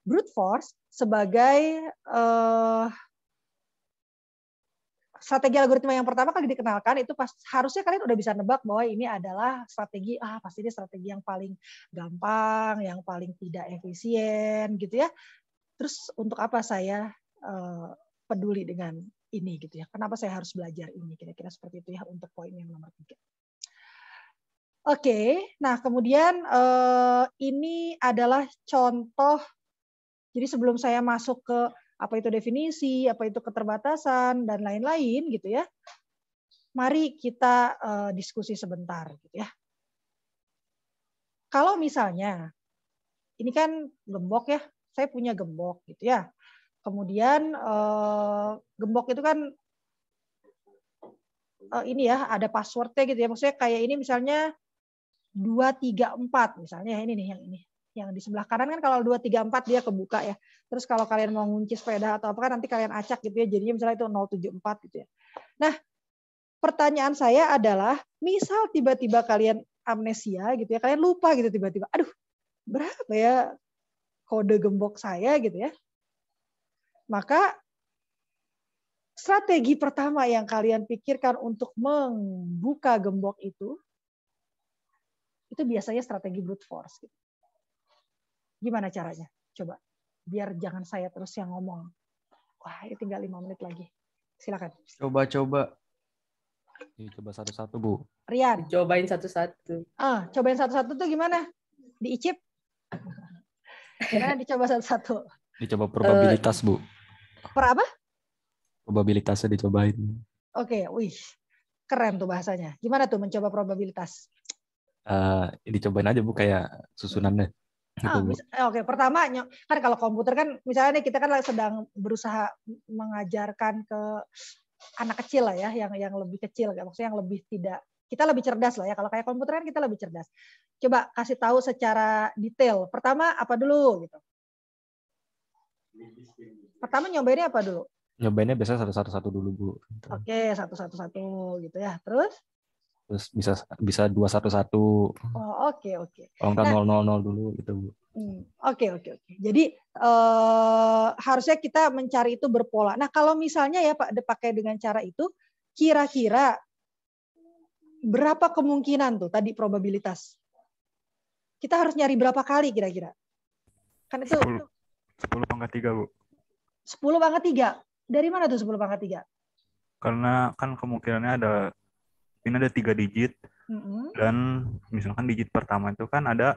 brute force sebagai strategi algoritma yang pertama kali dikenalkan itu harusnya kalian udah bisa nebak bahwa ini adalah strategi pasti ini strategi yang paling gampang, yang paling tidak efisien gitu ya. Terus untuk apa saya peduli dengan ini gitu ya? Kenapa saya harus belajar ini? Kira-kira seperti itu ya untuk poin yang nomor 3. Oke, nah kemudian ini adalah contoh. Jadi sebelum saya masuk ke apa itu definisi, apa itu keterbatasan, dan lain-lain gitu ya. Mari kita diskusi sebentar gitu ya. Kalau misalnya, ini kan gembok ya, saya punya gembok gitu ya. Kemudian gembok itu kan ini ya, ada passwordnya gitu ya. Maksudnya kayak ini misalnya 234 misalnya ini nih yang ini. Yang di sebelah kanan kan kalau 234 dia kebuka ya. Terus kalau kalian mau ngunci sepeda atau apa kan nanti kalian acak gitu ya. Jadinya misalnya itu 074 gitu ya. Nah, pertanyaan saya adalah misal tiba-tiba kalian amnesia gitu ya. Kalian lupa gitu tiba-tiba. Aduh, berapa ya kode gembok saya gitu ya. Maka strategi pertama yang kalian pikirkan untuk membuka gembok itu biasanya strategi brute force. Gitu. Gimana caranya? Coba. Biar jangan saya terus yang ngomong. Wah, ini tinggal 5 menit lagi. Silakan. Coba satu-satu, Bu. Rian. Cobain satu-satu. Cobain satu-satu tuh gimana? Diicip? Gimana dicoba satu-satu? Dicoba probabilitas, Bu. Per apa? Probabilitasnya dicobain. Oke, wih. Keren tuh bahasanya. Gimana tuh mencoba probabilitas? Dicobain aja, Bu, kayak susunannya. Gitu, Oke, pertama kan kalau komputer kan misalnya nih kita kan sedang berusaha mengajarkan ke anak kecil lah ya, yang lebih kecil, maksudnya yang lebih tidak, kita lebih cerdas lah ya. Kalau kayak komputer kan kita lebih cerdas. Coba kasih tahu secara detail. Pertama apa dulu gitu? Pertama nyobainnya apa dulu? Nyobainnya biasanya satu-satu dulu, Bu. Gitu. Oke, satu-satu gitu ya. Terus bisa 2-1-1. Oh, oke. Kalau nggak 0-0-0 dulu gitu, Bu. Oke. Jadi harusnya kita mencari itu berpola. Nah, kalau misalnya ya Pak pakai dengan cara itu, kira-kira berapa kemungkinan tuh tadi probabilitas? Kita harus nyari berapa kali kira-kira? Kan itu 10/3, Bu. 10/3. Dari mana tuh 10/3? Karena kan kemungkinannya ada 3 digit. Dan misalkan digit pertama itu kan ada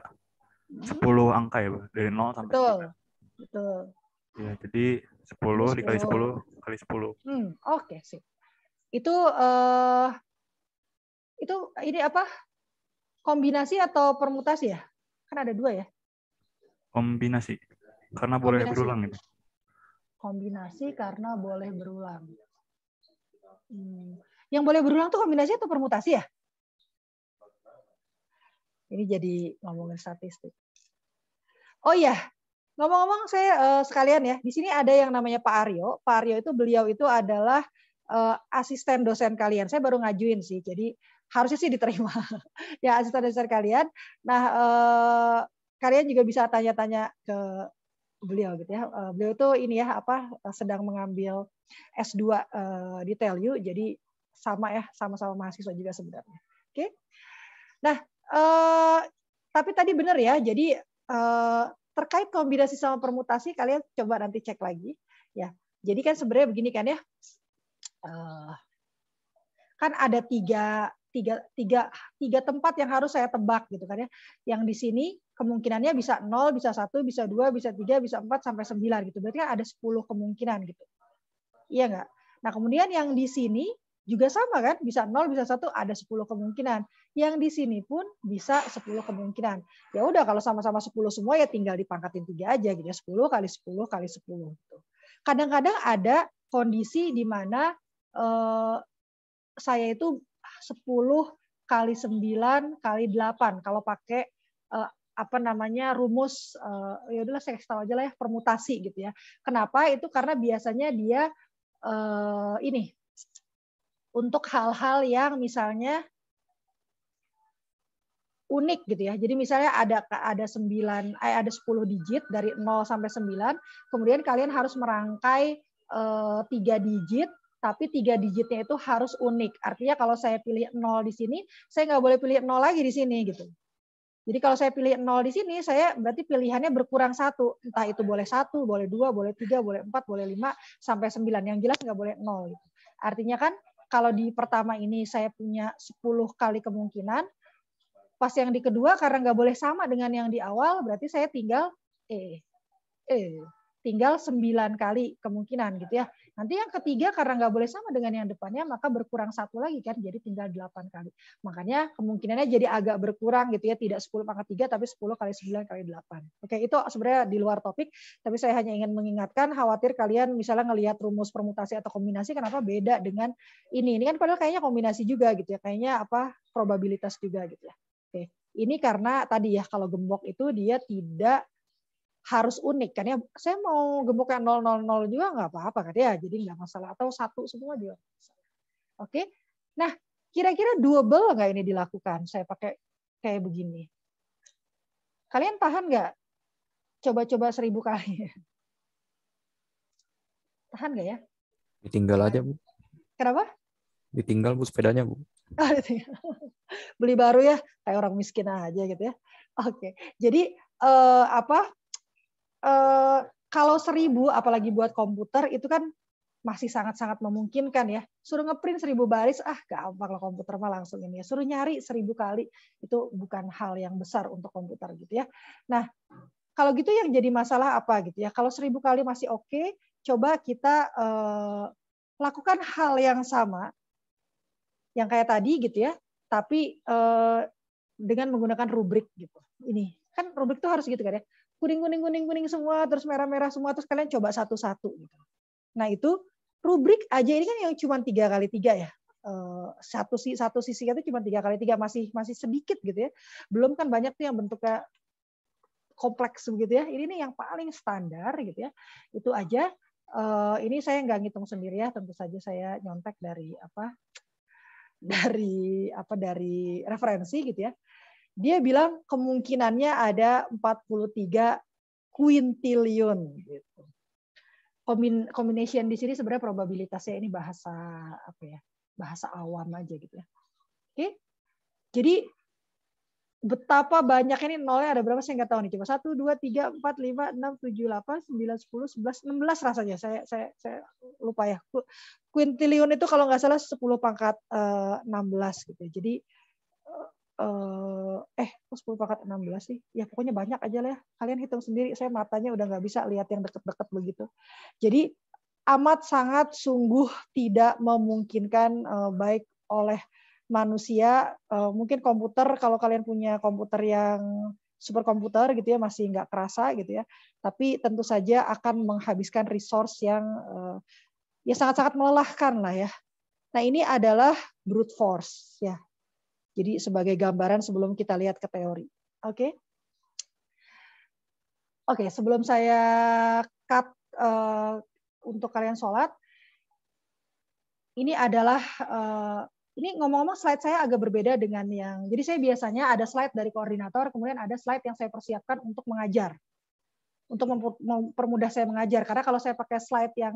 10 angka ya, Bu. Dari 0 sampai 9. Betul. Ya, jadi 10 dikali 10 kali 10. Oke, sip. Itu ini apa? Kombinasi atau permutasi ya? Kan ada 2 ya? Kombinasi. Karena boleh berulang itu. Kombinasi karena boleh berulang. Yang boleh berulang tuh kombinasi atau permutasi ya? Ini jadi ngomongin statistik. Oh iya, ngomong-ngomong saya sekalian ya, di sini ada yang namanya Pak Aryo. Pak Aryo itu beliau itu adalah asisten dosen kalian. Saya baru ngajuin sih, jadi harusnya sih diterima. Ya, asisten dosen kalian. Nah, kalian juga bisa tanya-tanya ke beliau gitu ya. Beliau tuh ini ya sedang mengambil S2 di TELU, jadi sama-sama mahasiswa juga sebenarnya. Oke. Nah, tapi tadi benar ya. Jadi terkait kombinasi sama permutasi kalian coba nanti cek lagi ya. Jadi kan sebenarnya begini kan ya. Kan ada tiga tempat yang harus saya tebak gitu kan ya. Yang di sini kemungkinannya bisa 0, bisa 1, bisa 2, bisa 3, bisa 4 sampai 9 gitu. Berarti kan ada 10 kemungkinan gitu. Iya nggak? Nah, kemudian yang di sini juga sama kan, bisa 0, bisa 1, ada 10 kemungkinan. Yang di sini pun bisa 10 kemungkinan. Ya udah kalau sama-sama 10 semua ya tinggal dipangkatin 3 aja gitu ya, 10 kali 10 kali 10 gitu. Kadang-kadang ada kondisi di mana saya itu 10 kali 9 kali 8 kalau pakai rumus ya udahlah saya kasih tahu aja lah ya, permutasi gitu ya. Kenapa? Itu karena biasanya dia ini untuk hal-hal yang misalnya unik gitu ya. Jadi misalnya ada 10 digit dari 0 sampai 9, kemudian kalian harus merangkai 3 digit, tapi 3 digitnya itu harus unik. Artinya kalau saya pilih 0 di sini, saya nggak boleh pilih 0 lagi di sini gitu. Jadi kalau saya pilih 0 di sini, saya berarti pilihannya berkurang 1. Entah itu boleh 1, boleh 2, boleh 3, boleh 4, boleh 5, sampai 9. Yang jelas nggak boleh 0. Gitu. Artinya kan kalau di pertama ini saya punya 10 kali kemungkinan, pas yang di kedua karena nggak boleh sama dengan yang di awal, berarti saya tinggal tinggal 9 kali kemungkinan gitu ya. Nanti yang ketiga karena nggak boleh sama dengan yang depannya, maka berkurang 1 lagi kan, jadi tinggal 8 kali. Makanya kemungkinannya jadi agak berkurang gitu ya, tidak 10 pangkat 3 tapi 10 kali 9 kali 8. Oke, itu sebenarnya di luar topik, tapi saya hanya ingin mengingatkan, khawatir kalian misalnya ngelihat rumus permutasi atau kombinasi kenapa beda dengan ini. Ini kan padahal kayaknya kombinasi juga gitu ya, kayaknya probabilitas juga gitu ya. Oke, ini karena tadi ya kalau gembok itu dia tidak harus unik kan ya, saya mau gemboknya 000 juga nggak apa-apa kan ya, jadi nggak masalah, atau 1 semua juga. Oke, nah kira-kira double nggak ini dilakukan? Saya pakai kayak begini. Kalian tahan nggak? Coba-coba 1000 kali. Tahan nggak ya? Ditinggal aja, Bu. Kenapa? Ditinggal, Bu, sepedanya, Bu. Beli baru ya, kayak orang miskin aja gitu ya. Oke, jadi kalau 1000 apalagi buat komputer itu kan masih sangat-sangat memungkinkan ya. Suruh ngeprint 1000 baris, gampang lah komputer mah langsung ini ya. Suruh nyari 1000 kali, itu bukan hal yang besar untuk komputer gitu ya. Nah, kalau gitu yang jadi masalah apa gitu ya. Kalau 1000 kali masih oke, coba kita lakukan hal yang sama, yang kayak tadi gitu ya, tapi dengan menggunakan rubrik gitu. Ini kan rubrik tuh harus gitu kan ya. Kuning semua, terus merah semua, terus kalian coba satu-satu gitu. Nah itu rubrik aja ini kan yang cuma 3x3 ya. Satu sisi itu cuma 3x3, masih sedikit gitu ya. Belum kan banyak tuh yang bentuknya kompleks begitu ya. Ini nih yang paling standar gitu ya. Itu aja. Ini saya nggak ngitung sendiri ya. Tentu saja saya nyontek dari referensi gitu ya. Dia bilang kemungkinannya ada 43 kuintilion gitu. Combination di sini sebenarnya probabilitasnya ini bahasa bahasa awam aja gitu ya. Oke. Jadi betapa banyaknya ini nolnya ada berapa saya nggak tahu nih. Coba 1 2 3 4 5 6 7 8 9 10 11 16 rasanya. Saya lupa ya. Kuintilion itu kalau nggak salah 10 pangkat 16 gitu. Jadi 10 pangkat 16 sih. Ya pokoknya banyak aja lah ya. Kalian hitung sendiri. Saya matanya udah nggak bisa lihat yang deket-deket begitu. Jadi amat sangat sungguh tidak memungkinkan baik oleh manusia. Mungkin komputer, kalau kalian punya komputer yang superkomputer gitu ya, masih nggak kerasa gitu ya. Tapi tentu saja akan menghabiskan resource yang ya sangat-sangat melelahkan lah ya. Nah ini adalah brute force ya. Jadi sebagai gambaran sebelum kita lihat ke teori. Oke. Oke, sebelum saya cut untuk kalian sholat, ini adalah ini ngomong-ngomong slide saya agak berbeda dengan yang. Jadi saya biasanya ada slide dari koordinator, kemudian ada slide yang saya persiapkan untuk mengajar, untuk mempermudah saya mengajar. Karena kalau saya pakai slide yang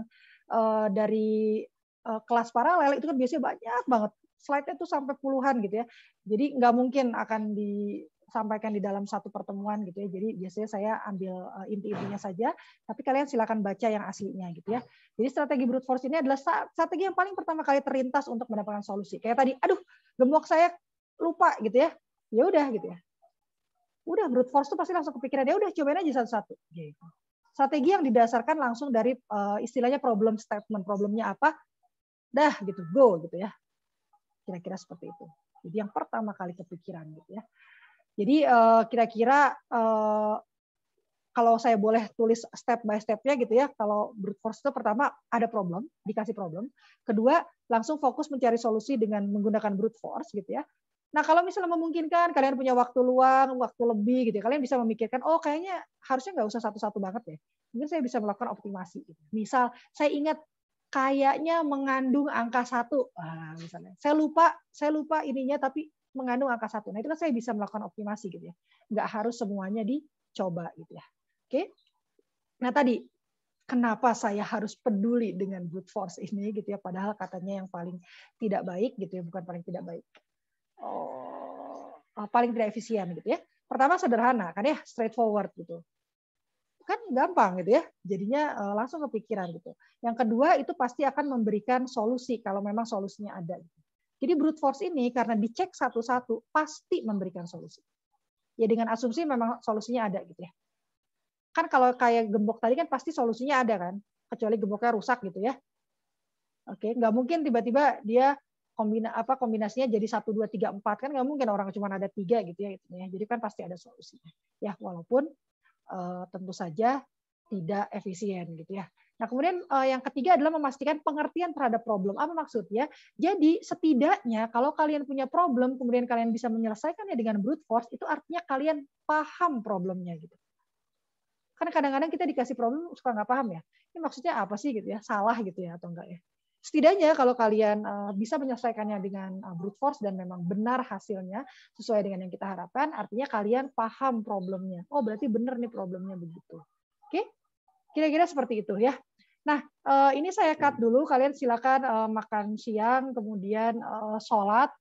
dari kelas paralel itu kan biasanya banyak banget. Slide-nya tuh sampai puluhan gitu ya. Jadi nggak mungkin akan disampaikan di dalam satu pertemuan gitu ya. Jadi biasanya saya ambil inti-intinya saja, tapi kalian silakan baca yang aslinya gitu ya. Jadi strategi brute force ini adalah strategi yang paling pertama kali terlintas untuk mendapatkan solusi. Kayak tadi, gembok saya lupa gitu ya. Ya udah gitu ya. Udah brute force tuh pasti langsung kepikiran, ya udah cobain aja satu-satu gitu. Strategi yang didasarkan langsung dari istilahnya problem statement. Problemnya apa? Dah gitu, go gitu ya. Kira-kira seperti itu. Jadi yang pertama kali kepikiran gitu ya. Jadi kira-kira kalau saya boleh tulis step by step-nya gitu ya, kalau brute force itu pertama ada problem, dikasih problem. Kedua, langsung fokus mencari solusi dengan menggunakan brute force gitu ya. Nah, kalau misalnya memungkinkan, kalian punya waktu luang, waktu lebih gitu ya, kalian bisa memikirkan, kayaknya harusnya nggak usah satu-satu banget ya. Mungkin saya bisa melakukan optimasi. Gitu. Misal, saya ingat kayaknya mengandung angka 1, misalnya. Saya lupa ininya, tapi mengandung angka 1. Nah, itu kan saya bisa melakukan optimasi gitu ya. Nggak harus semuanya dicoba gitu ya. Oke. Nah, tadi kenapa saya harus peduli dengan brute force ini gitu ya, padahal katanya yang paling tidak baik gitu ya, bukan paling tidak baik. Paling tidak efisien gitu ya. Pertama sederhana kan ya, straightforward gitu. Kan gampang gitu ya, jadinya langsung kepikiran gitu. Yang kedua itu pasti akan memberikan solusi kalau memang solusinya ada. Jadi brute force ini karena dicek satu-satu pasti memberikan solusi. Ya dengan asumsi memang solusinya ada gitu ya. Kan kalau kayak gembok tadi kan pasti solusinya ada kan, kecuali gemboknya rusak gitu ya. Oke, nggak mungkin tiba-tiba dia kombinasinya jadi 1, 2, 3, 4 kan nggak mungkin, orang cuma ada 3 gitu ya. Jadi kan pasti ada solusinya. Ya walaupun tentu saja tidak efisien gitu ya. Nah, kemudian yang ketiga adalah memastikan pengertian terhadap problem. Apa maksudnya? Jadi setidaknya kalau kalian punya problem, kemudian kalian bisa menyelesaikannya dengan brute force, itu artinya kalian paham problemnya gitu. Karena kadang-kadang kita dikasih problem suka nggak paham ya. Ini maksudnya apa sih gitu ya? Salah gitu ya atau enggak ya? Setidaknya kalau kalian bisa menyelesaikannya dengan brute force dan memang benar hasilnya sesuai dengan yang kita harapkan, artinya kalian paham problemnya. Oh, berarti benar nih problemnya begitu. Oke? Kira-kira seperti itu ya. Nah, ini saya cut dulu. Kalian silakan makan siang, kemudian sholat.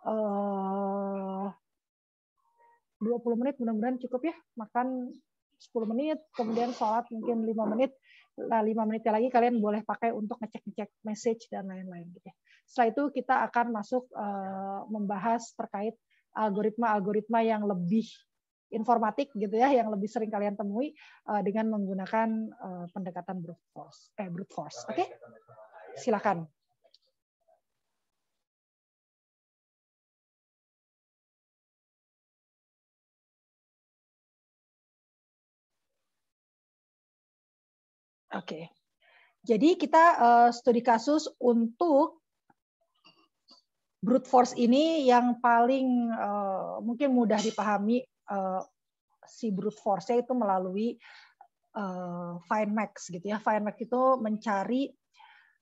20 menit mudah-mudahan cukup ya. Makan 10 menit, kemudian sholat mungkin 5 menit. Nah, 5 menitnya lagi kalian boleh pakai untuk ngecek message dan lain-lain gitu. Setelah itu kita akan masuk membahas terkait algoritma yang lebih informatik gitu ya, yang lebih sering kalian temui dengan menggunakan pendekatan brute force. Oke? Silakan. Oke. Jadi kita studi kasus untuk brute force ini yang paling mungkin mudah dipahami si brute force-nya itu melalui FindMax gitu ya. FindMax itu mencari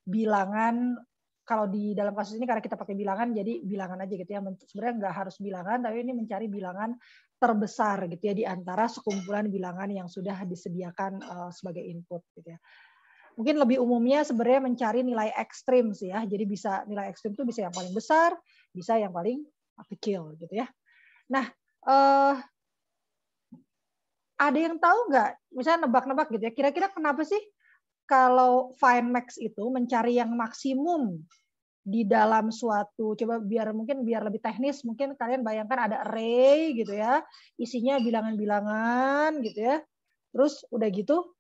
bilangan, kalau di dalam kasus ini karena kita pakai bilangan jadi bilangan aja gitu ya. Sebenarnya nggak harus bilangan, tapi ini mencari bilangan terbesar gitu ya di antara sekumpulan bilangan yang sudah disediakan sebagai input gitu ya. Mungkin lebih umumnya sebenarnya mencari nilai ekstrim sih ya. Jadi bisa nilai ekstrim itu bisa yang paling besar, bisa yang paling kecil gitu ya. Nah, ada yang tahu nggak? Misalnya nebak-nebak gitu ya. Kira-kira kenapa sih kalau FindMax itu mencari yang maksimum di dalam suatu, coba biar lebih teknis, mungkin kalian bayangkan ada array gitu ya, isinya bilangan-bilangan gitu ya. Terus udah gitu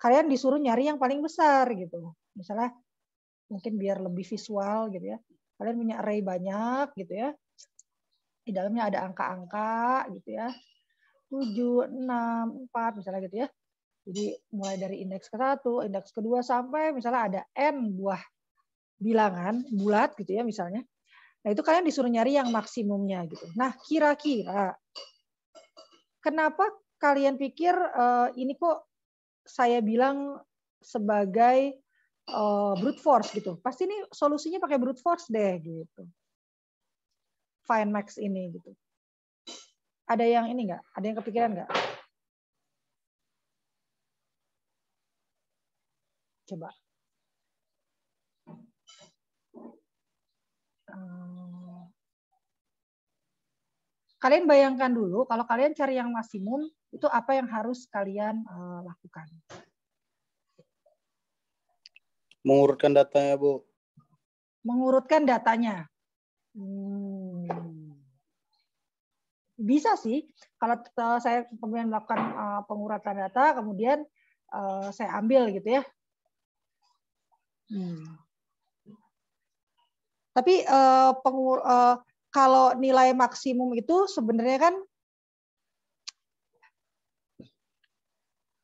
kalian disuruh nyari yang paling besar gitu. Misalnya mungkin biar lebih visual gitu ya. Kalian punya array banyak gitu ya. Di dalamnya ada angka-angka gitu ya. 7, 6, 4 misalnya gitu ya. Jadi mulai dari indeks ke-1, indeks ke-2 sampai misalnya ada n buah bilangan bulat gitu ya misalnya. Nah, itu kalian disuruh nyari yang maksimumnya gitu. Nah, kira-kira kenapa kalian pikir ini kok saya bilang sebagai brute force gitu. Pasti ini solusinya pakai brute force deh gitu. FindMax ini gitu. Ada yang ini nggak? Ada yang kepikiran nggak? Coba. Kalian bayangkan dulu, kalau kalian cari yang maksimum, itu apa yang harus kalian lakukan? Mengurutkan datanya, Bu. Mengurutkan datanya. Bisa sih, kalau saya kemudian melakukan pengurutan data, kemudian saya ambil gitu ya. Tapi kalau nilai maksimum itu sebenarnya kan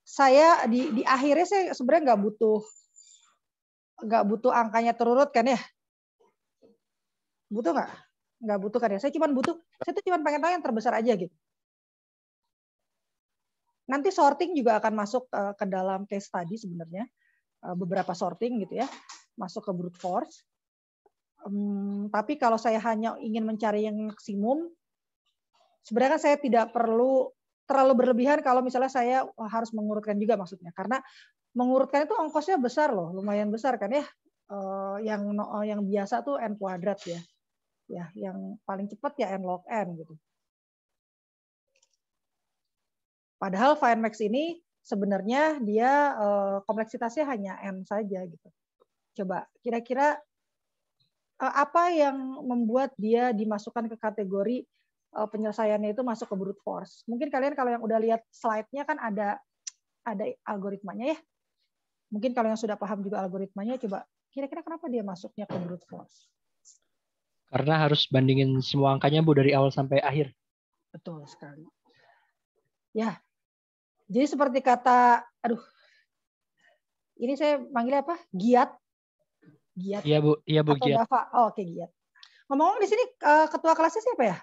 saya di akhirnya saya sebenarnya nggak butuh angkanya terurut kan ya? Butuh nggak? Nggak butuh kan ya? Saya tuh cuma pengen tahu yang terbesar aja gitu. Nanti sorting juga akan masuk ke dalam case study sebenarnya, beberapa sorting gitu ya, masuk ke brute force. Tapi kalau saya hanya ingin mencari yang maksimum, sebenarnya saya tidak perlu terlalu berlebihan kalau misalnya saya harus mengurutkan juga maksudnya. Karena mengurutkan itu ongkosnya besar loh, lumayan besar kan ya. Yang biasa tuh n kuadrat ya. Ya, yang paling cepat ya n log n gitu. Padahal FineMax ini sebenarnya dia kompleksitasnya hanya n saja gitu. Coba kira-kira apa yang membuat dia dimasukkan ke kategori penyelesaiannya itu masuk ke brute force? Mungkin kalian kalau yang udah lihat slide-nya kan ada algoritmanya ya. Mungkin kalau yang sudah paham juga algoritmanya, coba kira-kira kenapa dia masuknya ke brute force? Karena harus bandingin semua angkanya Bu dari awal sampai akhir. Betul sekali. Ya. Jadi seperti kata, ini saya manggilnya apa? Giat. Iya Bu, atau Giat. Dava. Oh, oke, Giat. Ngomong-ngomong di sini ketua kelasnya siapa ya?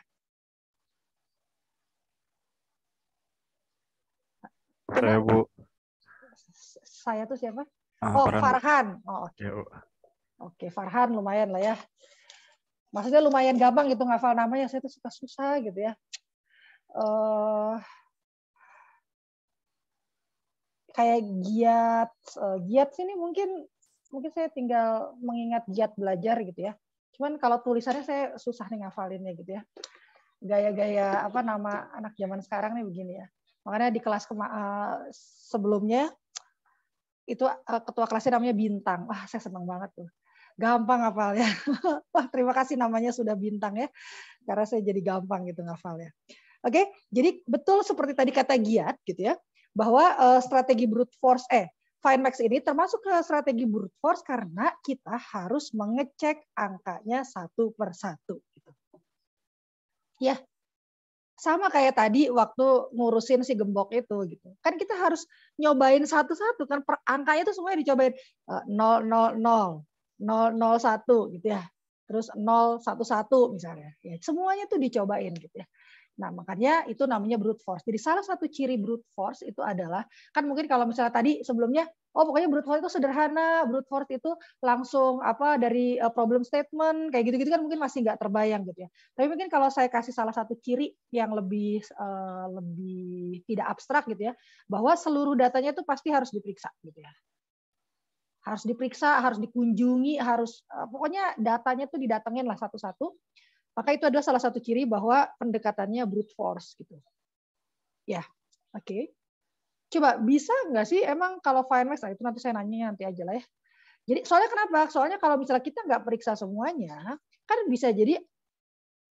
Saya Bu. Saya tuh siapa? Farhan. Oh, oke. Ya, Bu. Oke, Farhan lumayan lah ya. Maksudnya lumayan gampang gitu ngafal namanya, saya tuh suka susah gitu ya. Kayak Giat sini mungkin saya tinggal mengingat Giat belajar gitu ya. Cuman kalau tulisannya saya susah nih ngafalinnya gitu ya. Gaya-gaya apa nama anak zaman sekarang nih begini ya. Makanya di kelas sebelumnya itu ketua kelasnya namanya Bintang. Wah, saya senang banget tuh. Gampang ngafalnya. Wah, terima kasih namanya sudah Bintang ya. Karena saya jadi gampang gitu ngafalnya. Oke, jadi betul seperti tadi kata Giat gitu ya. Bahwa strategi brute force FineMax ini termasuk ke strategi brute force karena kita harus mengecek angkanya satu per satu gitu. Ya. Sama kayak tadi waktu ngurusin si gembok itu gitu. Kan kita harus nyobain satu-satu kan angkanya itu semuanya dicobain 000 001 gitu ya. Terus 011 misalnya. Ya, semuanya tuh dicobain gitu ya. Nah, makanya itu namanya brute force. Jadi salah satu ciri brute force itu adalah, kan mungkin kalau misalnya tadi sebelumnya, pokoknya brute force itu sederhana, brute force itu langsung dari problem statement, kayak gitu-gitu kan mungkin masih nggak terbayang gitu ya. Tapi mungkin kalau saya kasih salah satu ciri yang lebih tidak abstrak gitu ya, bahwa seluruh datanya itu pasti harus diperiksa gitu ya. Harus diperiksa, harus dikunjungi, pokoknya datanya tuh didatengin lah satu-satu. Maka itu adalah salah satu ciri bahwa pendekatannya brute force gitu. Ya, oke. Coba bisa nggak sih emang kalau FineMax, itu nanti saya nanya nanti aja lah ya. Jadi soalnya kenapa? Soalnya kalau misalnya kita nggak periksa semuanya, kan bisa jadi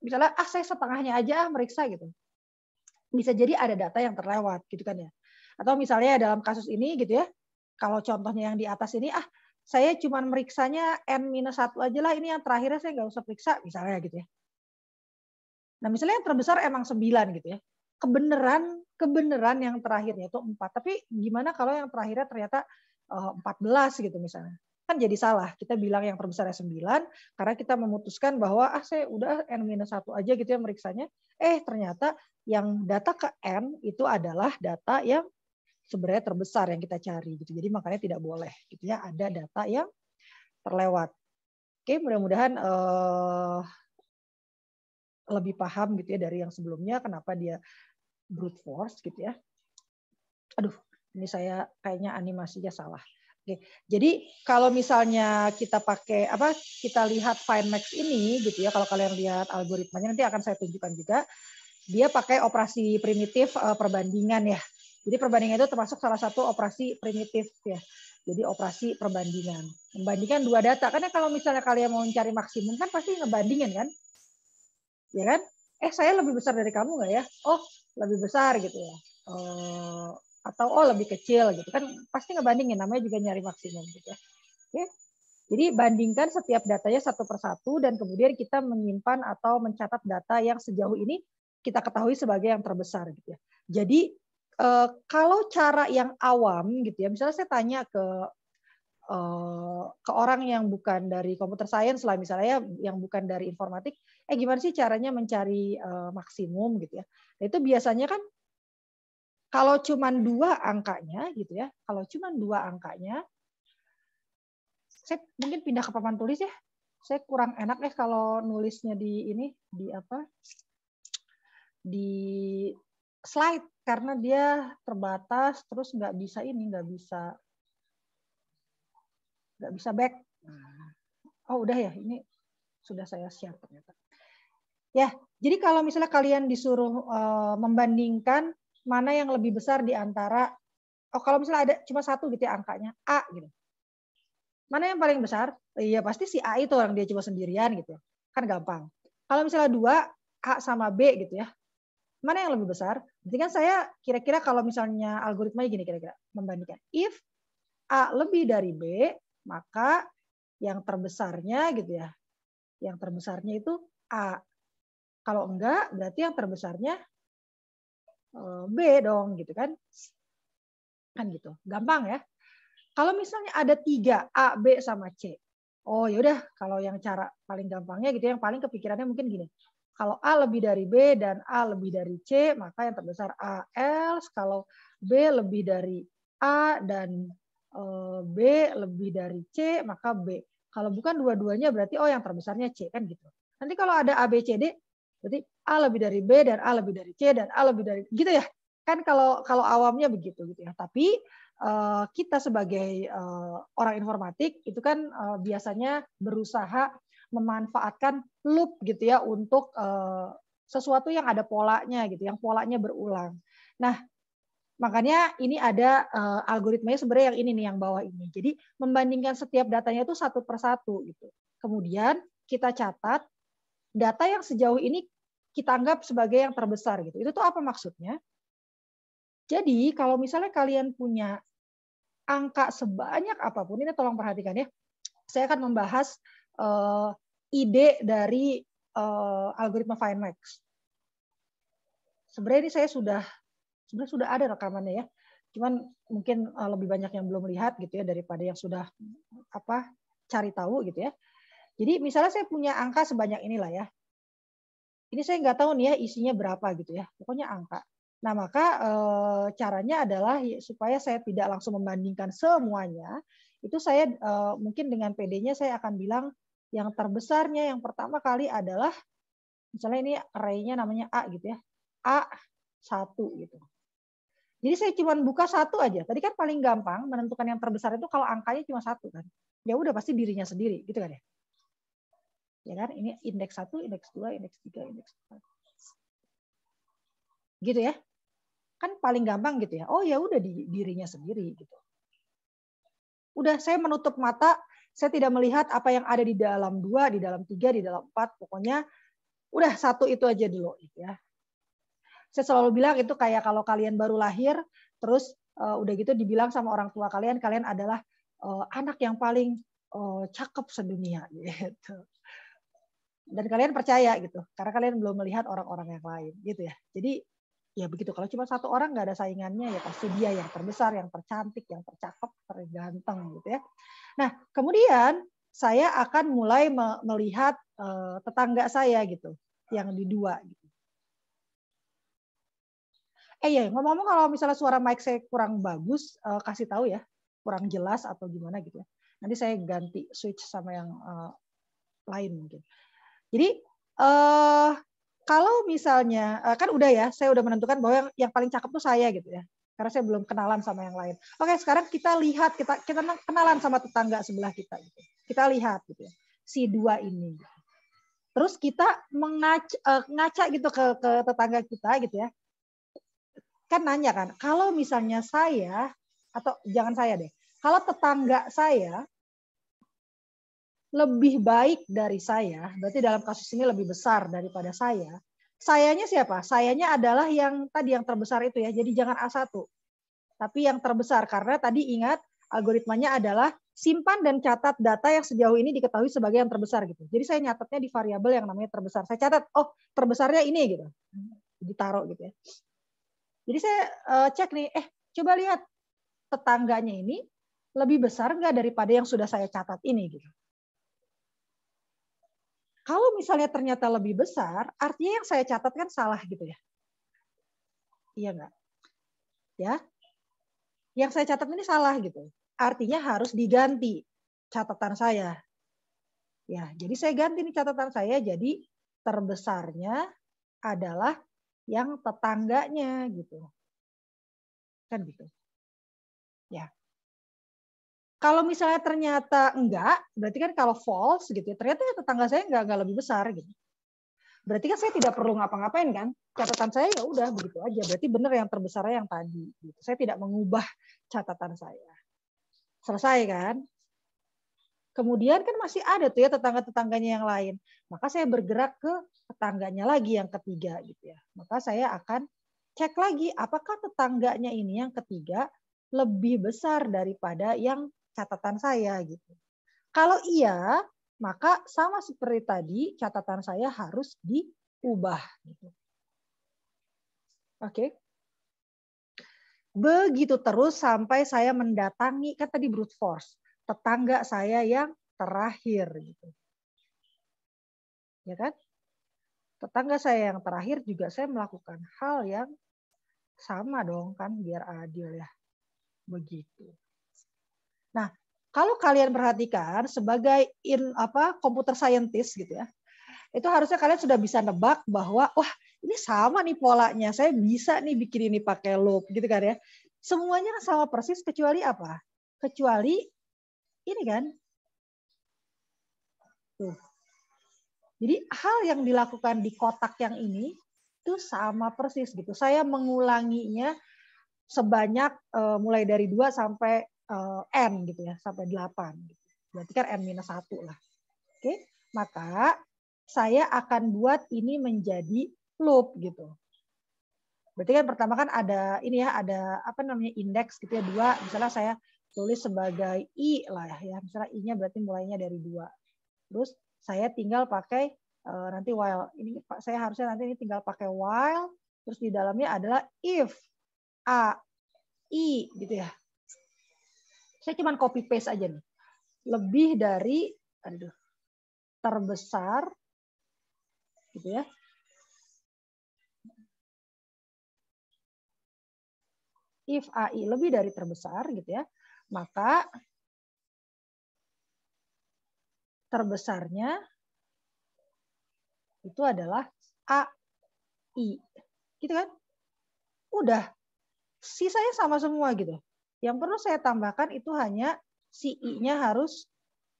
misalnya saya setengahnya aja meriksa gitu. Bisa jadi ada data yang terlewat gitu kan ya. Atau misalnya dalam kasus ini gitu ya, kalau contohnya yang di atas ini saya cuma meriksanya N-1 aja lah, ini yang terakhirnya saya nggak usah periksa misalnya gitu ya. Nah, misalnya yang terbesar emang 9 gitu ya. Kebenaran yang terakhirnya itu 4. Tapi gimana kalau yang terakhirnya ternyata 14 gitu misalnya. Kan jadi salah. Kita bilang yang terbesarnya 9 karena kita memutuskan bahwa saya udah N-1 aja gitu ya meriksanya. Ternyata yang data ke N itu adalah data yang sebenarnya terbesar yang kita cari gitu. Jadi makanya tidak boleh gitu ya ada data yang terlewat. Oke, mudah-mudahan lebih paham gitu ya dari yang sebelumnya kenapa dia brute force gitu ya. Aduh, ini saya kayaknya animasinya salah. Oke. Jadi kalau misalnya kita pakai kita lihat FineMax ini gitu ya, kalau kalian lihat algoritmanya nanti akan saya tunjukkan juga. Dia pakai operasi primitif perbandingan ya. Jadi perbandingan itu termasuk salah satu operasi primitif ya. Jadi operasi perbandingan. Membandingkan dua data. Karena kalau misalnya kalian mau mencari maksimum kan pasti ngebandingin kan. Ya kan? Saya lebih besar dari kamu nggak ya? Lebih besar gitu ya. Atau lebih kecil gitu kan. Pasti ngebandingin, namanya juga nyari maksimum gitu ya. Oke? Jadi bandingkan setiap datanya satu persatu dan kemudian kita menyimpan atau mencatat data yang sejauh ini kita ketahui sebagai yang terbesar gitu ya. Jadi kalau cara yang awam gitu ya, misalnya saya tanya ke orang yang bukan dari computer science lah misalnya yang bukan dari informatik, gimana sih caranya mencari maksimum gitu ya. Nah, itu biasanya kan kalau cuma 2 angkanya gitu ya, saya mungkin pindah ke papan tulis ya. Saya kurang enak kalau nulisnya di ini, di apa? Di slide karena dia terbatas, terus nggak bisa back. Oh udah ya, ini sudah saya share ternyata. Ya, jadi kalau misalnya kalian disuruh membandingkan mana yang lebih besar di antara, kalau misalnya ada cuma satu gitu ya angkanya A gitu, mana yang paling besar? Iya pasti si A itu, orang dia cuma sendirian gitu, kan gampang. Kalau misalnya 2 A sama B gitu ya, mana yang lebih besar? Jadi kan saya kira-kira kalau misalnya algoritmanya gini kira-kira membandingkan. If A lebih dari B, maka yang terbesarnya gitu ya. Yang terbesarnya itu A. Kalau enggak, berarti yang terbesarnya B dong gitu kan. Kan gitu. Gampang ya. Kalau misalnya ada 3 A, B sama C. Oh yaudah, kalau yang cara paling gampangnya gitu, yang paling kepikirannya mungkin gini. Kalau A lebih dari B dan A lebih dari C, maka yang terbesar A. Else kalau B lebih dari A dan B lebih dari C, maka B. Kalau bukan dua-duanya berarti yang terbesarnya C kan gitu. Nanti kalau ada A, B, C, D, berarti A lebih dari B dan A lebih dari C dan A lebih dari gitu ya. Kan kalau awamnya begitu gitu ya. Tapi kita sebagai orang informatik itu kan biasanya berusaha memanfaatkan loop gitu ya untuk sesuatu yang ada polanya gitu, yang polanya berulang. Nah, makanya ini ada algoritmanya sebenarnya yang ini nih, yang bawah ini. Jadi membandingkan setiap datanya itu satu persatu gitu. Kemudian kita catat data yang sejauh ini kita anggap sebagai yang terbesar gitu. Itu tuh apa maksudnya? Jadi kalau misalnya kalian punya angka sebanyak apapun, ini tolong perhatikan ya. Saya akan membahas ide dari algoritma FineMax. Sebenarnya ini saya sudah ada rekamannya ya. Cuman mungkin lebih banyak yang belum lihat gitu ya daripada yang sudah cari tahu gitu ya. Jadi misalnya saya punya angka sebanyak inilah ya. Ini saya nggak tahu nih ya isinya berapa gitu ya. Pokoknya angka. Nah, maka caranya adalah supaya saya tidak langsung membandingkan semuanya, itu saya mungkin dengan PD-nya saya akan bilang yang terbesarnya yang pertama kali adalah, misalnya ini array-nya namanya A gitu ya, A1 gitu. Jadi saya cuma buka satu aja. Tadi kan paling gampang menentukan yang terbesar itu kalau angkanya cuma satu kan. Ya udah pasti dirinya sendiri gitu kan ya. Ya kan, ini indeks 1, indeks 2, indeks 3, indeks 4. Gitu ya. Kan paling gampang gitu ya. Oh ya udah dirinya sendiri gitu. Udah saya menutup mata, saya tidak melihat apa yang ada di dalam 2, di dalam 3, di dalam 4, pokoknya udah satu itu aja dulu gitu ya. Saya selalu bilang itu kayak kalau kalian baru lahir, terus udah gitu dibilang sama orang tua kalian adalah anak yang paling cakep sedunia gitu. Dan kalian percaya gitu, karena kalian belum melihat orang-orang yang lain gitu ya. Jadi ya begitu, kalau cuma satu orang nggak ada saingannya ya pasti dia yang terbesar, yang tercantik, yang tercakep, terganteng gitu ya. Nah kemudian saya akan mulai melihat tetangga saya gitu, yang di 2 gitu. Ya ngomong-ngomong kalau misalnya suara mic saya kurang bagus, kasih tahu ya, kurang jelas atau gimana gitu ya. Nanti saya ganti switch sama yang lain mungkin. Jadi kalau misalnya kan udah ya, saya udah menentukan bahwa yang paling cakep tuh saya gitu ya. Karena saya belum kenalan sama yang lain. Oke, sekarang kita lihat, kita kenalan sama tetangga sebelah kita gitu. Kita lihat gitu ya, si 2 ini. Terus kita ngaca gitu ke tetangga kita gitu ya. Kan nanya kan, kalau misalnya saya, atau jangan saya deh, kalau tetangga saya lebih baik dari saya, berarti dalam kasus ini lebih besar daripada saya. Sayanya siapa? Sayanya adalah yang tadi yang terbesar itu ya. Jadi jangan A1. Tapi yang terbesar, karena tadi ingat algoritmanya adalah simpan dan catat data yang sejauh ini diketahui sebagai yang terbesar gitu. Jadi saya nyatatnya di variabel yang namanya terbesar. Saya catat, oh terbesarnya ini gitu. Ditaruh gitu ya. Jadi saya cek nih, coba lihat tetangganya ini lebih besar nggak daripada yang sudah saya catat ini gitu. Kalau misalnya ternyata lebih besar, artinya yang saya catat kan salah gitu ya. Iya nggak? Ya. Yang saya catat ini salah gitu. Artinya harus diganti catatan saya. Ya, jadi saya ganti nih catatan saya, jadi terbesarnya adalah yang tetangganya gitu. Kan gitu. Ya. Kalau misalnya ternyata enggak, berarti kan kalau false gitu ya, ternyata ya tetangga saya enggak lebih besar gitu. Berarti kan saya tidak perlu ngapa-ngapain kan? Catatan saya ya udah begitu aja. Berarti benar yang terbesarnya yang tadi. Gitu. Saya tidak mengubah catatan saya. Selesai kan? Kemudian kan masih ada tuh ya tetangga-tetangganya yang lain. Maka saya bergerak ke tetangganya lagi yang ketiga gitu ya. Maka saya akan cek lagi apakah tetangganya ini yang ketiga lebih besar daripada yang catatan saya gitu. Kalau iya, maka sama seperti tadi catatan saya harus diubah gitu. Oke. Begitu terus sampai saya mendatangi, kan tadi brute force, tetangga saya yang terakhir gitu. Ya kan? Tetangga saya yang terakhir juga saya melakukan hal yang sama dong kan biar adil ya. Begitu. Nah, kalau kalian perhatikan sebagai computer scientist gitu ya, itu harusnya kalian sudah bisa nebak bahwa wah ini sama nih polanya, saya bisa nih bikin ini pakai loop gitu kan ya. Semuanya sama persis kecuali apa? Kecuali ini kan. Tuh. Jadi hal yang dilakukan di kotak yang ini itu sama persis gitu. Saya mengulanginya sebanyak mulai dari 2 sampai n gitu ya, sampai 8 gitu. Berarti kan n-1 lah. Oke, maka saya akan buat ini menjadi loop gitu. Berarti kan pertama kan ada ini ya, ada apa namanya indeks gitu ya 2, misalnya saya tulis sebagai i lah ya, misalnya i-nya berarti mulainya dari 2. Terus saya tinggal pakai nanti while, ini saya harusnya nanti ini tinggal pakai while, terus di dalamnya adalah if a i gitu ya. Saya cuma copy paste aja nih. Lebih dari terbesar gitu ya. If AI lebih dari terbesar gitu ya, maka terbesarnya itu adalah AI. Gitu kan? Udah. Sisanya sama semua gitu. Yang perlu saya tambahkan itu hanya si I-nya harus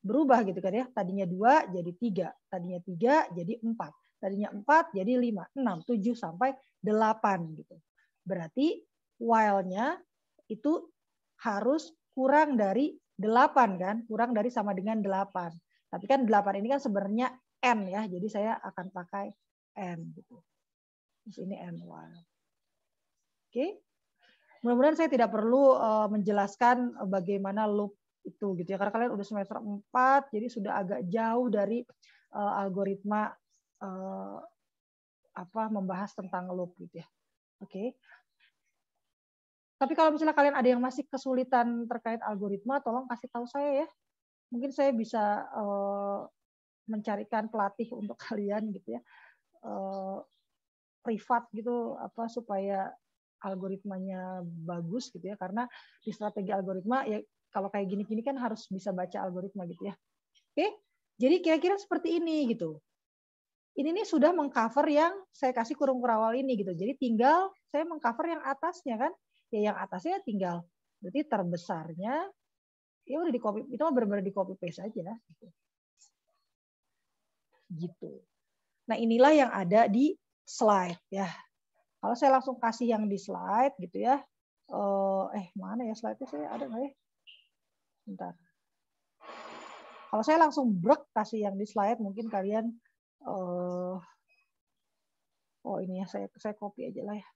berubah gitu kan ya. Tadinya 2 jadi 3, tadinya 3 jadi 4, tadinya 4 jadi 5, 6, 7 sampai 8 gitu. Berarti while-nya itu harus kurang dari 8 kan, kurang dari sama dengan 8. Tapi kan 8 ini kan sebenarnya n ya, jadi saya akan pakai n gitu. Terus ini n while. Oke. Mudah-mudahan saya tidak perlu menjelaskan bagaimana loop itu gitu ya, karena kalian udah semester 4 jadi sudah agak jauh dari algoritma membahas tentang loop gitu ya. Oke. Tapi kalau misalnya kalian ada yang masih kesulitan terkait algoritma, tolong kasih tahu saya ya. Mungkin saya bisa mencarikan pelatih untuk kalian gitu ya. Privat gitu supaya algoritmanya bagus gitu ya, karena di strategi algoritma ya kalau kayak gini-gini kan harus bisa baca algoritma gitu ya. Oke, jadi kira-kira seperti ini gitu. Ini nih sudah mengcover yang saya kasih kurung kurawal ini gitu. Jadi tinggal saya mengcover yang atasnya kan. Ya yang atasnya tinggal berarti terbesarnya ya udah di copy, itu benar-benar di copy paste aja gitu. Nah, inilah yang ada di slide ya. Kalau saya langsung kasih yang di slide gitu ya. Mana ya slide-nya, saya ada nggak ya? Bentar. Kalau saya langsung brek kasih yang di slide, mungkin kalian ini ya, saya copy aja lah ya.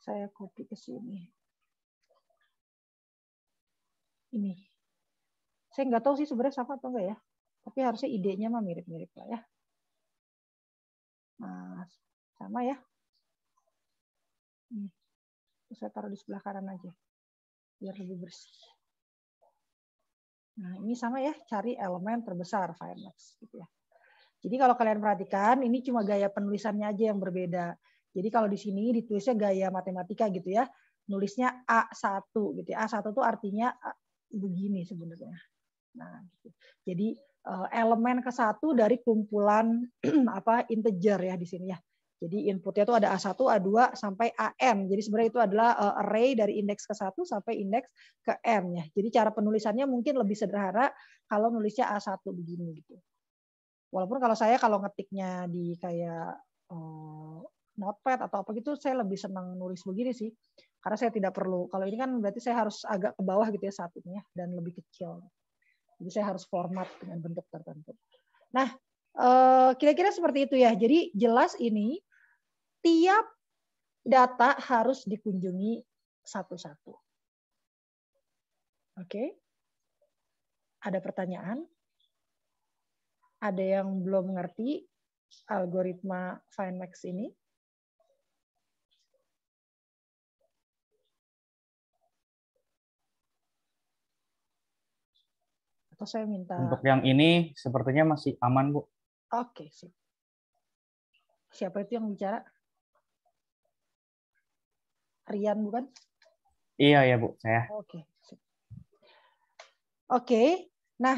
Saya copy ke sini. Ini. Saya nggak tahu sih sebenarnya sama atau enggak ya. Tapi harusnya idenya mah mirip-mirip lah ya. Nah, sama ya. Terus saya taruh di sebelah kanan aja. Biar lebih bersih. Nah, ini sama ya, cari elemen terbesar Firefox gitu ya. Jadi kalau kalian perhatikan, ini cuma gaya penulisannya aja yang berbeda. Jadi kalau di sini ditulisnya gaya matematika gitu ya. Nulisnya A1 gitu ya. A1 itu artinya begini sebenarnya. Nah, gitu. Jadi elemen ke-1 dari kumpulan integer ya di sini ya. Jadi inputnya itu ada A1, A2 sampai AN. Jadi sebenarnya itu adalah array dari indeks ke-1 sampai indeks ke N ya. Jadi cara penulisannya mungkin lebih sederhana kalau nulisnya A1 begini gitu. Walaupun kalau ngetiknya di kayak notepad atau apa gitu, saya lebih senang nulis begini sih. Karena saya tidak perlu, kalau ini kan berarti saya harus agak ke bawah gitu ya satunya dan lebih kecil. Jadi saya harus format dengan bentuk tertentu. Nah, kira-kira seperti itu ya. Jadi jelas ini tiap data harus dikunjungi satu-satu. Oke. Ada pertanyaan? Ada yang belum mengerti algoritma FindMax ini? Atau saya minta... Untuk yang ini sepertinya masih aman, Bu. Oke, sip. Siapa itu yang bicara? Rian bukan? Iya ya Bu, saya. Oke. Oke. Nah,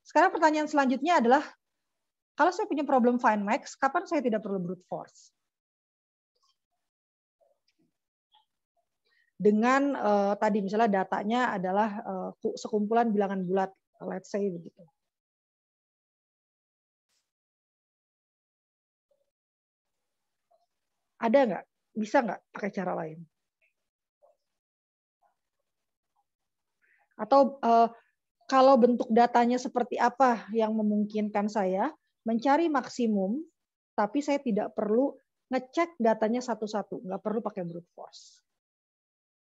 sekarang pertanyaan selanjutnya adalah, kalau saya punya problem FindMax, kapan saya tidak perlu brute force? Dengan tadi misalnya datanya adalah sekumpulan bilangan bulat, let's say begitu. Ada nggak? Bisa nggak pakai cara lain? Atau kalau bentuk datanya seperti apa yang memungkinkan saya mencari maksimum, tapi saya tidak perlu ngecek datanya satu-satu, nggak perlu pakai brute force.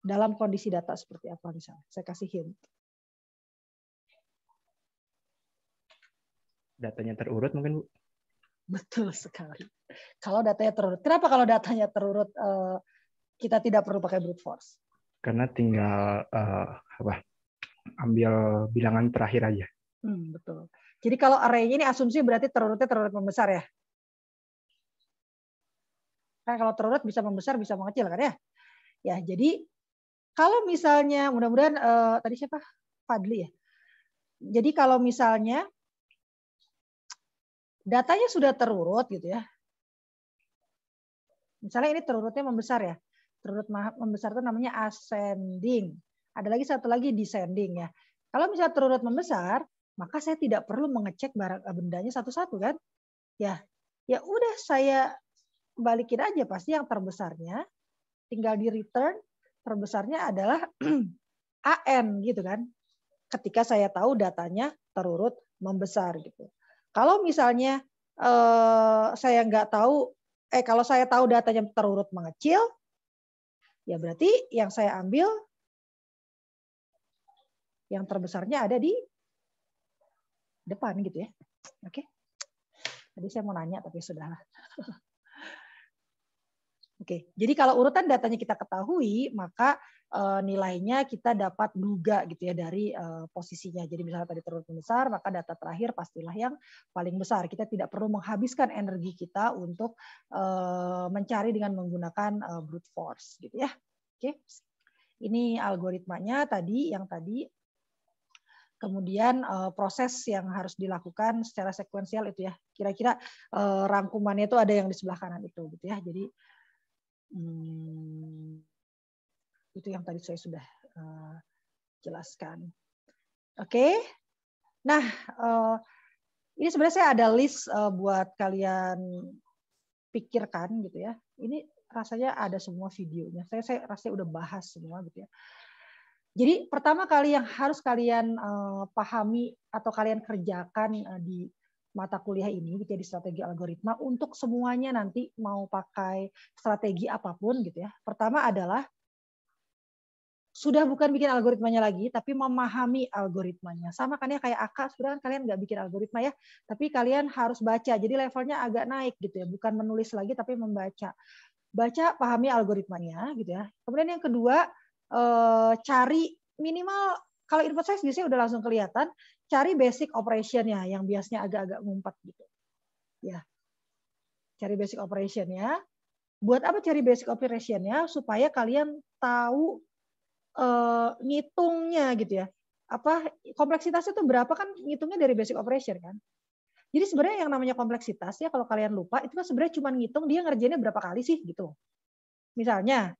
Dalam kondisi data seperti apa misalnya? Saya kasih hint. Datanya terurut mungkin, Bu? Betul sekali. Kalau datanya terurut. Kenapa kalau datanya terurut kita tidak perlu pakai brute force? Karena tinggal ambil bilangan terakhir aja. Betul. Jadi kalau array-nya ini asumsi berarti terurutnya terurut membesar ya? Kan kalau terurut bisa membesar, bisa mengecil kan ya? Ya, jadi kalau misalnya, mudah-mudahan tadi siapa? Fadli ya? Jadi kalau misalnya datanya sudah terurut gitu ya. Misalnya ini terurutnya membesar ya. Terurut membesar itu namanya ascending. Ada lagi satu lagi descending ya. Kalau misalnya terurut membesar, maka saya tidak perlu mengecek bendanya satu-satu kan? Ya udah saya balikin aja, pasti yang terbesarnya tinggal di return terbesarnya adalah AN gitu kan. Ketika saya tahu datanya terurut membesar gitu. Kalau misalnya saya nggak tahu, kalau saya tahu datanya terurut mengecil, ya berarti yang saya ambil yang terbesarnya ada di depan gitu ya. Oke. Tadi saya mau nanya tapi sudahlah. Oke. Jadi kalau urutan datanya kita ketahui, maka nilainya kita dapat duga gitu ya dari posisinya. Jadi misalnya tadi terurut membesar, maka data terakhir pastilah yang paling besar. Kita tidak perlu menghabiskan energi kita untuk mencari dengan menggunakan brute force gitu ya. Oke. Ini algoritmanya tadi yang tadi. Kemudian proses yang harus dilakukan secara sekuensial itu ya. Kira-kira rangkumannya itu ada yang di sebelah kanan itu gitu ya. Jadi itu yang tadi saya sudah jelaskan. Oke. Nah, ini sebenarnya saya ada list buat kalian pikirkan gitu ya. Ini rasanya ada semua videonya. Saya rasanya udah bahas semua gitu ya. Jadi pertama kali yang harus kalian pahami atau kalian kerjakan di mata kuliah ini gitu ya, di strategi algoritma, untuk semuanya nanti mau pakai strategi apapun gitu ya. Pertama adalah sudah bukan bikin algoritmanya lagi, tapi memahami algoritmanya. Sama kan ya kayak AK, sebenarnya kalian nggak bikin algoritma ya, tapi kalian harus baca. Jadi levelnya agak naik gitu ya, bukan menulis lagi tapi membaca. Baca, pahami algoritmanya gitu ya. Kemudian yang kedua, cari minimal, kalau input size biasanya udah langsung kelihatan, cari basic operation-nya yang biasanya agak-agak ngumpat gitu. Ya. Cari basic operation-nya. Buat apa cari basic operation-nya? Supaya kalian tahu ngitungnya gitu ya. kompleksitasnya itu berapa kan ngitungnya dari basic operation kan. Jadi sebenarnya yang namanya kompleksitas ya kalau kalian lupa itu kan sebenarnya cuma ngitung dia ngerjainnya berapa kali sih gitu. Misalnya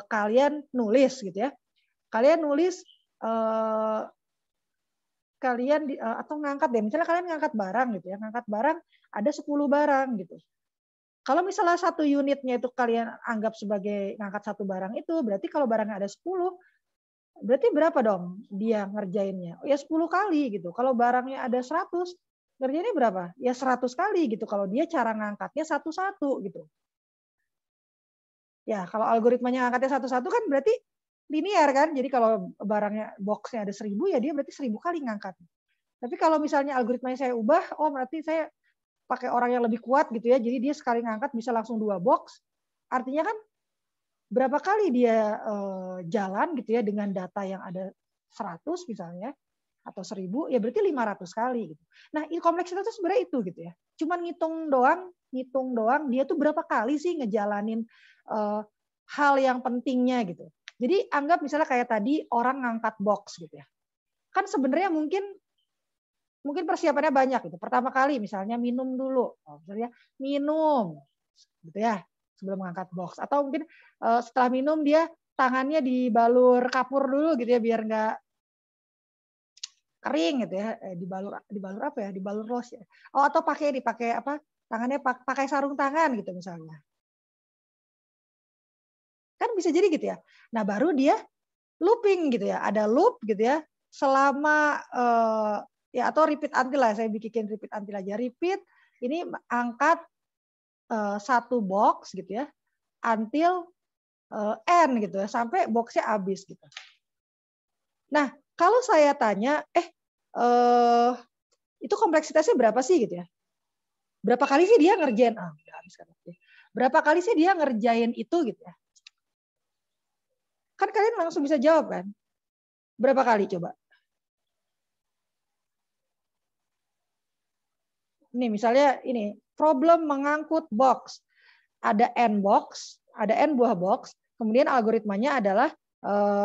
kalian nulis gitu ya. Kalian nulis atau ngangkat deh. Misalnya kalian ngangkat barang gitu ya. Ngangkat barang ada 10 barang gitu. Kalau misalnya satu unitnya itu kalian anggap sebagai ngangkat satu barang itu, berarti kalau barangnya ada 10, berarti berapa dong dia ngerjainnya? Ya 10 kali gitu. Kalau barangnya ada 100, ngerjainnya berapa? Ya 100 kali gitu. Kalau dia cara ngangkatnya satu-satu gitu. Ya kalau algoritmanya ngangkatnya satu-satu kan berarti linear kan. Jadi kalau barangnya boxnya ada 1000 ya dia berarti 1000 kali ngangkat. Tapi kalau misalnya algoritmanya saya ubah, berarti saya pakai orang yang lebih kuat gitu ya. Jadi dia sekali ngangkat bisa langsung 2 box. Artinya kan berapa kali dia jalan gitu ya dengan data yang ada 100 misalnya atau 1000 ya berarti 500 kali gitu. Nah, kompleksitas itu sebenarnya itu gitu ya. Cuman ngitung doang dia tuh berapa kali sih ngejalanin hal yang pentingnya gitu. Jadi anggap misalnya kayak tadi orang ngangkat box gitu ya. Kan sebenarnya mungkin persiapannya banyak gitu. Pertama kali misalnya minum dulu. Misalnya minum gitu ya sebelum mengangkat box. Atau mungkin setelah minum dia tangannya dibalur kapur dulu gitu ya biar nggak kering gitu ya. Dibalur apa ya? Dibalur ros ya. Atau pakai apa? Tangannya pakai sarung tangan gitu misalnya. Kan bisa jadi gitu ya. Nah, baru dia looping gitu ya. Ada loop gitu ya selama ya atau repeat until lah, saya bikin repeat until aja. Repeat ini angkat satu box gitu ya until n gitu ya sampai boxnya habis gitu. Nah kalau saya tanya itu kompleksitasnya berapa sih gitu ya? Berapa kali sih dia ngerjain? Udah habis kan. Berapa kali sih dia ngerjain itu gitu ya? Kan kalian langsung bisa jawab kan? Berapa kali coba? Ini misalnya ini problem mengangkut box. Ada n box, ada n buah box. Kemudian algoritmanya adalah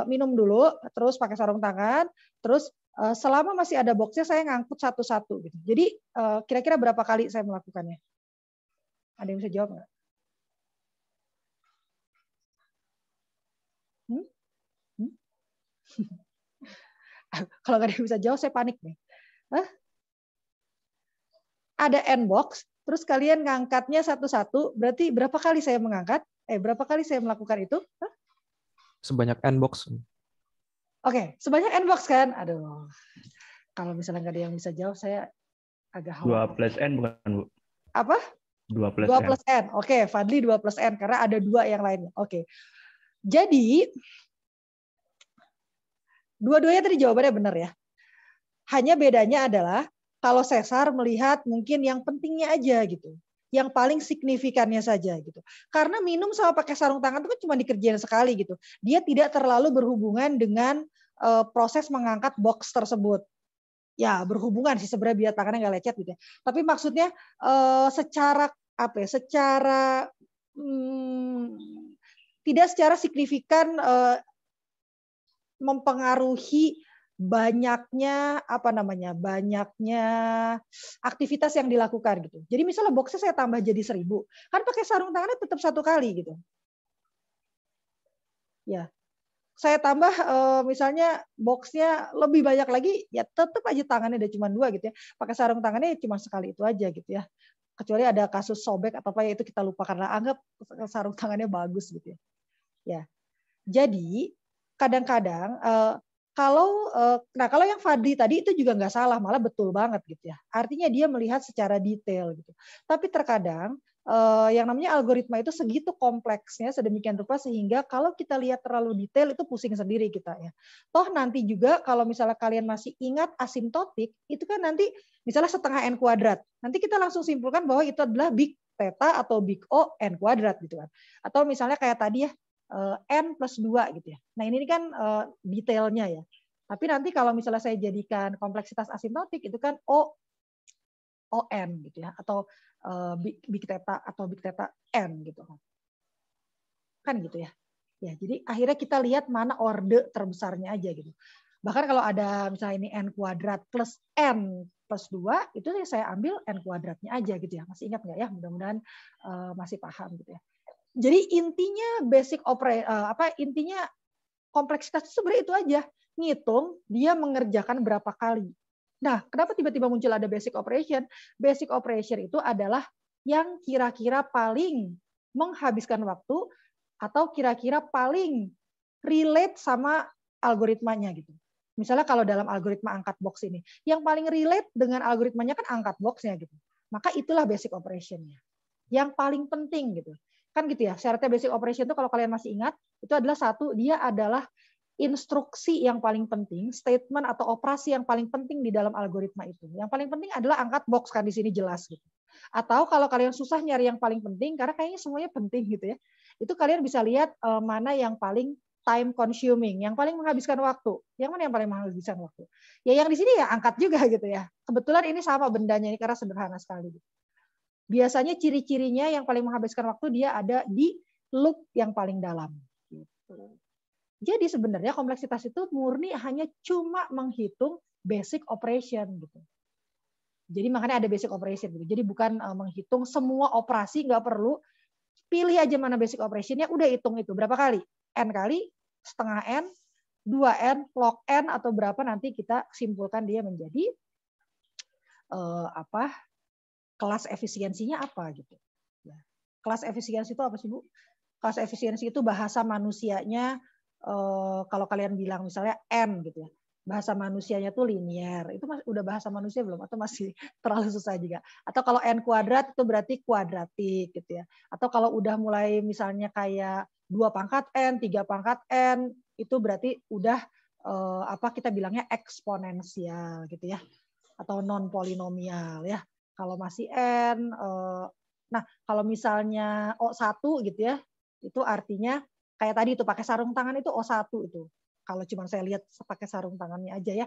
minum dulu, terus pakai sarung tangan, terus selama masih ada boxnya saya ngangkut satu-satu. Gitu. Jadi kira-kira berapa kali saya melakukannya? Ada yang bisa jawab nggak? Kalau nggak ada yang bisa jawab, saya panik nih. Ada n box, terus kalian ngangkatnya satu-satu, berarti berapa kali saya mengangkat? Berapa kali saya melakukan itu? Sebanyak n box. Oke, sebanyak n box kan? Aduh, kalau misalnya nggak ada yang bisa jawab, saya agak khawatir. 2 plus n bukan Bu? Apa? 2 plus 2 n. plus n. Oke, Fadli 2 plus n karena ada 2 yang lainnya. Oke. Jadi dua-duanya tadi jawabannya benar ya. Hanya bedanya adalah kalau sesar melihat mungkin yang pentingnya aja gitu. Yang paling signifikannya saja gitu. Karena minum sama pakai sarung tangan itu kan cuma dikerjain sekali gitu. Dia tidak terlalu berhubungan dengan proses mengangkat box tersebut. Ya berhubungan sih sebenarnya biar tangannya nggak lecet gitu ya. Tapi maksudnya secara apa ya? Secara tidak secara signifikan mempengaruhi banyaknya banyaknya aktivitas yang dilakukan gitu. Jadi misalnya boxnya saya tambah jadi 1000, kan pakai sarung tangannya tetap 1 kali gitu. Ya, saya tambah misalnya boxnya lebih banyak lagi, ya tetap aja tangannya ada cuma 2 gitu ya. Pakai sarung tangannya cuma sekali itu aja gitu ya. Kecuali ada kasus sobek atau apa itu kita lupakan lah. Anggap sarung tangannya bagus gitu ya. Ya, jadi kadang-kadang kalau yang Fadli tadi itu juga nggak salah, malah betul banget gitu ya. Artinya dia melihat secara detail gitu. Tapi terkadang yang namanya algoritma itu segitu kompleksnya sedemikian rupa sehingga kalau kita lihat terlalu detail itu pusing sendiri kita ya. Toh nanti juga kalau misalnya kalian masih ingat asimtotik itu kan nanti misalnya setengah n kuadrat. Nanti kita langsung simpulkan bahwa itu adalah big theta atau big O n kuadrat gitu kan. Atau misalnya kayak tadi ya n plus 2 gitu ya. Nah ini kan detailnya ya. Tapi nanti kalau misalnya saya jadikan kompleksitas asimtotik itu kan ON gitu ya. Atau big theta atau big theta n gitu. Kan gitu ya. Ya jadi akhirnya kita lihat mana orde terbesarnya aja gitu. Bahkan kalau ada misalnya ini n kuadrat plus n plus 2, itu saya ambil n kuadratnya aja gitu ya. Masih ingat nggak ya? Mudah-mudahan masih paham gitu ya. Jadi intinya intinya kompleksitas itu sebenarnya itu aja. Ngitung dia mengerjakan berapa kali. Nah, kenapa tiba-tiba muncul ada basic operation? Basic operation itu adalah yang kira-kira paling menghabiskan waktu atau kira-kira paling relate sama algoritmanya gitu. Misalnya kalau dalam algoritma angkat box ini, yang paling relate dengan algoritmanya kan angkat boxnya gitu. Maka itulah basic operationnya. Yang paling penting gitu. Kan gitu ya, syaratnya basic operation itu kalau kalian masih ingat, itu adalah satu, dia adalah instruksi yang paling penting, statement atau operasi yang paling penting di dalam algoritma itu. Yang paling penting adalah angkat box, kan di sini jelas gitu. Atau kalau kalian susah nyari yang paling penting, karena kayaknya semuanya penting gitu ya, itu kalian bisa lihat mana yang paling time consuming, yang paling menghabiskan waktu. Yang mana yang paling menghabiskan waktu? Ya yang di sini ya angkat juga gitu ya. Kebetulan ini sama bendanya ini karena sederhana sekali. Biasanya ciri-cirinya yang paling menghabiskan waktu dia ada di loop yang paling dalam. Gitu. Jadi sebenarnya kompleksitas itu murni hanya cuma menghitung basic operation gitu. Jadi makanya ada basic operation gitu. Jadi bukan menghitung semua operasi, nggak perlu. Pilih aja mana basic operationnya, udah hitung itu berapa kali. N kali, setengah N, 2N, log N, atau berapa nanti kita simpulkan dia menjadi kelas efisiensinya apa gitu. Kelas efisiensi itu apa sih Bu? Kelas efisiensi itu bahasa manusianya, kalau kalian bilang misalnya N gitu ya. Bahasa manusianya tuh linear. Itu udah bahasa manusia belum? Atau masih terlalu susah juga? Atau kalau N kuadrat itu berarti kuadratik gitu ya. Atau kalau udah mulai misalnya kayak 2 pangkat N, 3 pangkat N, itu berarti udah kita bilangnya eksponensial gitu ya. Atau non polinomial ya. Kalau masih N, nah kalau misalnya O1 gitu ya, itu artinya kayak tadi itu pakai sarung tangan itu O1 itu. Kalau cuma saya lihat pakai sarung tangannya aja ya.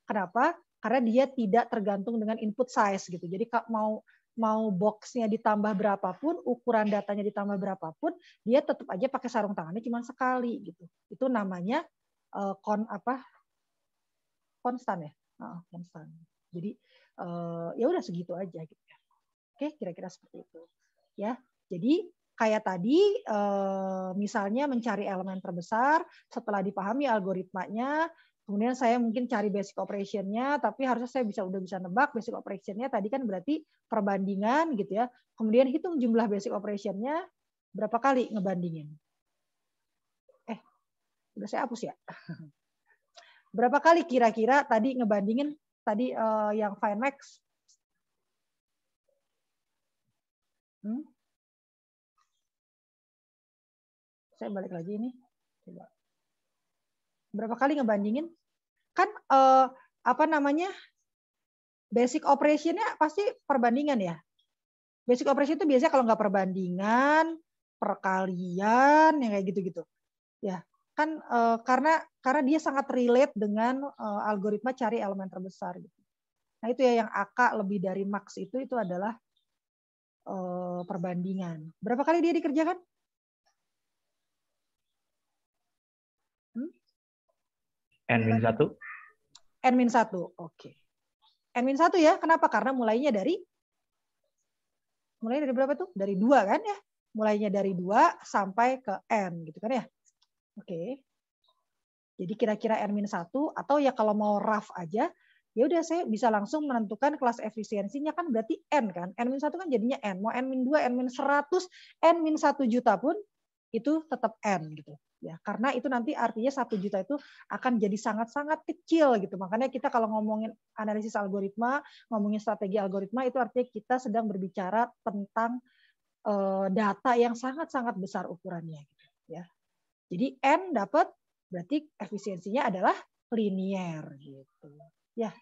Kenapa? Karena dia tidak tergantung dengan input size gitu. Jadi mau boxnya ditambah berapapun, ukuran datanya ditambah berapapun, dia tetap aja pakai sarung tangannya cuma sekali gitu. Itu namanya konstan ya. Konstan. Jadi ya udah segitu aja gitu. Oke, kira-kira seperti itu. Ya. Jadi kayak tadi, misalnya mencari elemen terbesar, setelah dipahami algoritmanya, kemudian saya mungkin cari basic operation-nya, tapi harusnya saya udah bisa nebak basic operation-nya, tadi kan berarti perbandingan gitu ya. Kemudian hitung jumlah basic operation-nya, berapa kali ngebandingin. Udah saya hapus ya. Berapa kali kira-kira tadi ngebandingin, tadi yang find max? Saya balik lagi ini. Coba. Berapa kali ngebandingin? Kan basic operation-nya pasti perbandingan ya. Basic operation itu biasanya kalau nggak perbandingan, perkalian, yang kayak gitu-gitu. Ya, kan karena dia sangat relate dengan algoritma cari elemen terbesar gitu. Nah, itu ya yang AK lebih dari max itu adalah perbandingan. Berapa kali dia dikerjakan? N-1. N-1, oke. N-1 ya, kenapa? Karena mulainya dari berapa tuh? Dari 2 kan ya? Mulainya dari 2 sampai ke N gitu kan ya? Oke. Jadi kira-kira N-1 atau ya kalau mau rough aja, ya udah saya bisa langsung menentukan kelas efisiensinya kan berarti N kan. N-1 kan jadinya N. Mau N-2, N-100, N-1 juta pun itu tetap N gitu. Ya, karena itu nanti artinya 1 juta itu akan jadi sangat-sangat kecil gitu. Makanya kita kalau ngomongin analisis algoritma, ngomongin strategi algoritma itu artinya kita sedang berbicara tentang data yang sangat-sangat besar ukurannya gitu, ya. Jadi N dapat berarti efisiensinya adalah linear gitu. Ya,